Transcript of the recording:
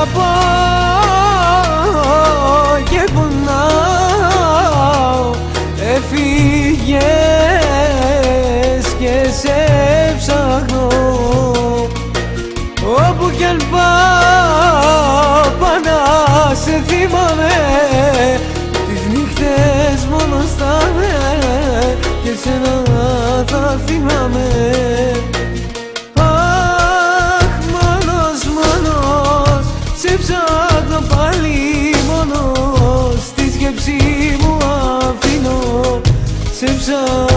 αγαπώ και πονάω. Έφυγες και σε ψάχνω, όπου κι αν πάω πάντα σε θυμάμαι. Τις νύχτες μόνος θα με και σένα θα θυμάμαι. Αχ, μόνος σε ψάχνω πάλι μόνος, τη σκέψη μου αφήνω σε ψάχνω.